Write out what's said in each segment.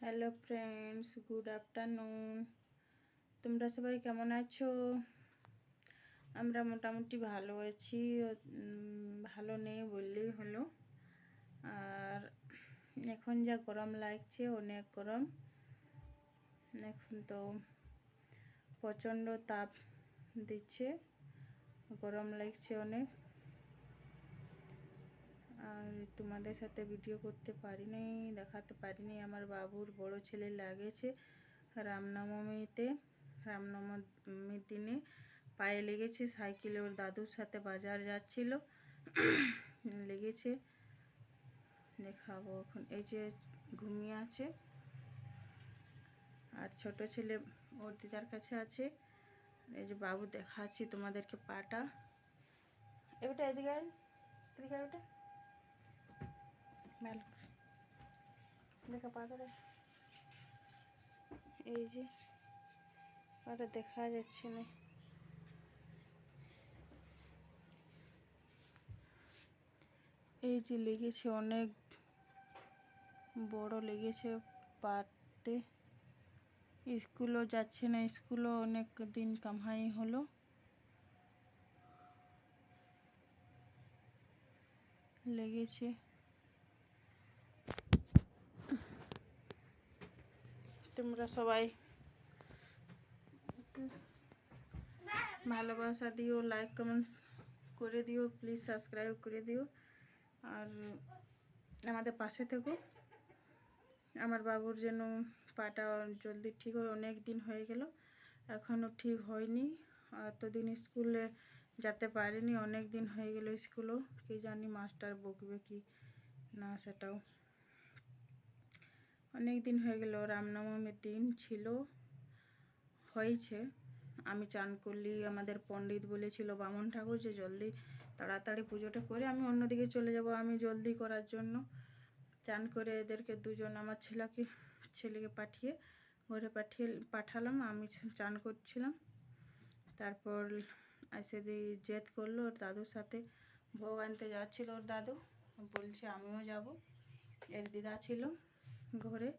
Hello friends, good afternoon. তোমরা সবাই কেমন আছো? আমরা মোটামুটি ভালো আছি, ভালো নেই বললেই হলো। আর এখন যা গরম লাগছে, অনেক গরম। এখন তো প্রচণ্ড তাপ দিচ্ছে, গরম লাগছে অনেক। আর তোমাদের সাথে ভিডিও করতে পারিনি, দেখাতে পারিনি। আমার বাবুর বড় ছেলে লাগেছে রামনবমীর দিনে পায়ে লেগেছে। সাইকেলে ওর দাদুর সাথে বাজার যাচ্ছিল, লেগেছে। দেখাবো এখন। এই যে ঘুমিয়ে আছে, আর ছোট ছেলে ওর দিদার কাছে আছে। এই যে বাবু দেখাচ্ছি তোমাদেরকে পাটা। এটা এদিকে এদিকে ওটা দেখা পা ধরে। এই যে পাটা দেখা যাচ্ছে না। এই যে লেগেছে, অনেক বড় লেগেছে পাতে। স্কুলও যাচ্ছে না, স্কুলও অনেক দিন কামাই হলো। লেগেছে। তোমরা সবাই ভালোবাসা দিও, লাইক কমেন্টস করে দিও, প্লিজ সাবস্ক্রাইব করে দিও, আর আমাদের পাশে থেকো। আমার বাবুর যেন পাটা জলদি ঠিক হয়। অনেক দিন হয়ে গেল, এখনও ঠিক হয়নি। এতদিন স্কুলে যেতে পারিনি, অনেক দিন হয়ে গেল স্কুলও। কি জানি মাস্টার বকবে কি না, সেটাও অনেক দিন হয়ে গেল। রামনবমীর দিন ছিল, হয়েছে। আমি চান করলি, আমাদের পণ্ডিত বলেছিল বামন ঠাকুর যে জলদি তাড়াতাড়ি পুজোটা করে আমি অন্যদিকে চলে যাব। আমি জলদি করার জন্য চান করে এদেরকে দুজন, আমার ছেলেকে পাঠিয়ে ঘরে পাঠালাম। আমি চান করছিলাম। তারপর এসে জেদ করলো, ওর দাদুর সাথে ভোগ আনতে যাচ্ছিল। ওর দাদু বলছে আমিও যাব। এর দিদা ছিল ঘরে,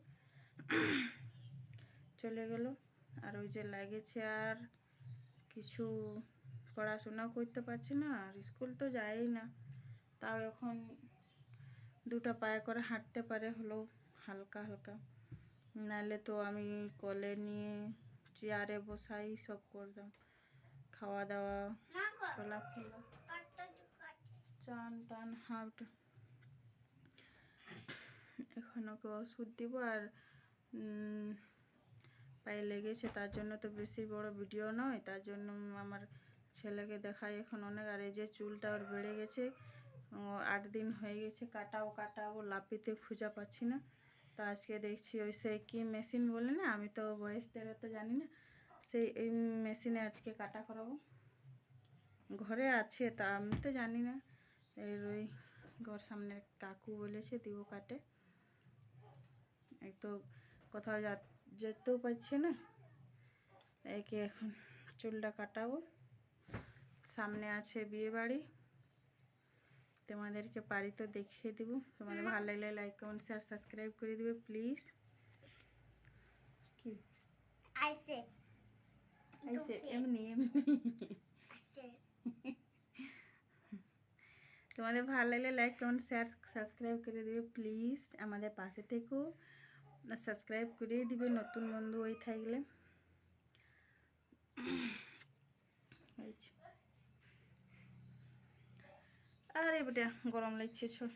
চলে গেল। আর ওই যে লাগেছে, আর কিছু পড়াশোনাও করতে পারছে না, আর স্কুল তো যায়ই না। তাও এখন দুটো পায়ে করে হাঁটতে পারে, হলো হালকা হালকা। নাহলে তো আমি কোলে নিয়ে চেয়ারে বসাই সব করতাম, খাওয়া দাওয়া, চলাফেরা, চান টান, হাট। এখন ওকে ওষুধ দিব। আর পায়ে লেগেছে, তার জন্য তো বেশি বড় ভিডিও নয়, তার জন্য আমার ছেলেকে দেখাই এখন অনেক। আর এই যে চুলটা ওর বেড়ে গেছে, 8 দিন হয়ে গেছে, কাটাবো লাপিতে খুঁজে পাচ্ছি না। তো আজকে দেখছি ওই সেই কি মেশিন বলে না, আমি তো বয়সদের তো জানি না, সেই এই মেশিনে আজকে কাটা করাবো। ঘরে আছে, তা আমি তো জানি না। এর ওই ঘর সামনের কাকু বলেছে দিব কাটে। এক তো কোথাও যেতেও পারছে না, একে এখন চুলটা কাটাবো। সামনে আছে বিয়ে বাড়ি, তোমাদেরকে পারি তো দেখিয়ে দিব। তোমাদের ভালো লাগলে লাইক কমেন্ট শেয়ার সাবস্ক্রাইব করে দিবে প্লিজ। কি আইসে এমনি তোমাদের ভালো লাগলে লাইক কমেন্ট শেয়ার সাবস্ক্রাইব করে দিবে প্লিজ। আমাদের পাশে থেকো, সাবস্ক্রাইব করে দিবে নতুন বন্ধু হয়ে থাকলে। আরে বেটা গরম লাগছে, ছোট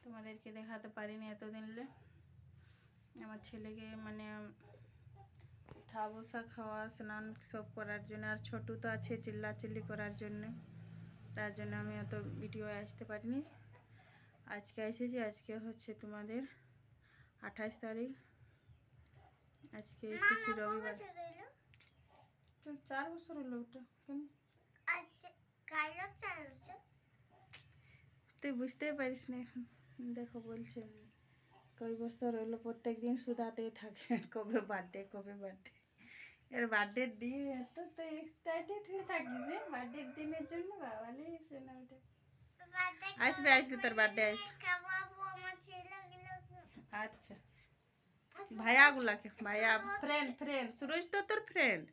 তোমাদেরকে দেখাতে পারিনি এতদিনলে। আমার ছেলেকে মানে উঠা বসা, খাওয়া, স্নান সব করার জন্য, আর ছোটু তো আছে চিল্লাচিল্লি করার জন্য, তার জন্য আমি এত ভিডিও আসতে পারিনি। আজকে এসেছি, আজকে হচ্ছে তোমাদের 28 তারিখ। আজকে এসেছি রবিবার। 4 বছর হলো ওটা। তুই বুঝতেই পারিস না এখন। দেখো বলছে কই বছর হলো, প্রত্যেক দিন শুধাতেই থাকে কবে বার্থডে কবে বার্থডে। এর বার্থডের দিন এত তো এক্সাইটেড হয়ে থাকিস বার্থডের দিনের জন্য। বাবালে শোনা ওটা আসবে তোর বার্থডে আসবে। আচ্ছা ভাইয়া গুলাকে ভাইয়া ফ্রেন্ড সুরজ তো তোর ফ্রেন্ড।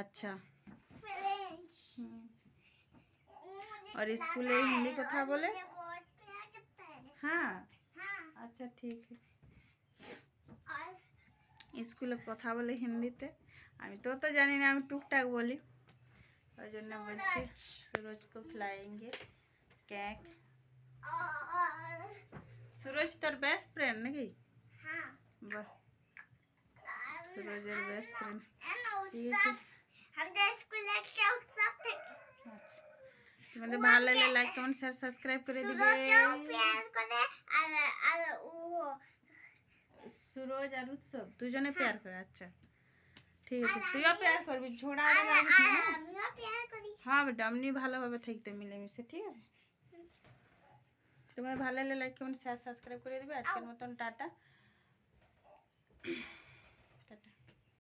अच्छा और स्कूले हिंदी कथा बोले। हाँ अच्छा ठीक है स्कूले कथा बोले हिंदीते আমি তো জানি না আমি টুকটাক বলি ওই জন্য বলছি सूरज को खिलाएंगे केक। सूरज তোর বেস্ট ফ্রেন্ড নাকি? হ্যাঁ বাহ सूरजের বেস্ট ফ্রেন্ড ঠিক আছে। আমাদের স্কুলে একটা উৎসব থাকে। আচ্ছা তোমাদের ভালো লাগলে লাইক কমেন্ট শেয়ার সাবস্ক্রাইব করে দিবে। सूरज আর উৎসব দুজনে প্যার করে। আচ্ছা ঠিক আছে তুইও প্যার করবি ঝোড়া রাখিস না। আমিও প্যার করি। হ্যাঁ বেটা এমনি ভালোভাবে থাকতে মিলেমিশে ঠিক আছে। তোমার ভালো লাগলে লাইক কমেন্ট শেয়ার সাবস্ক্রাইব করে দিবে। আজকের মতন টাটা।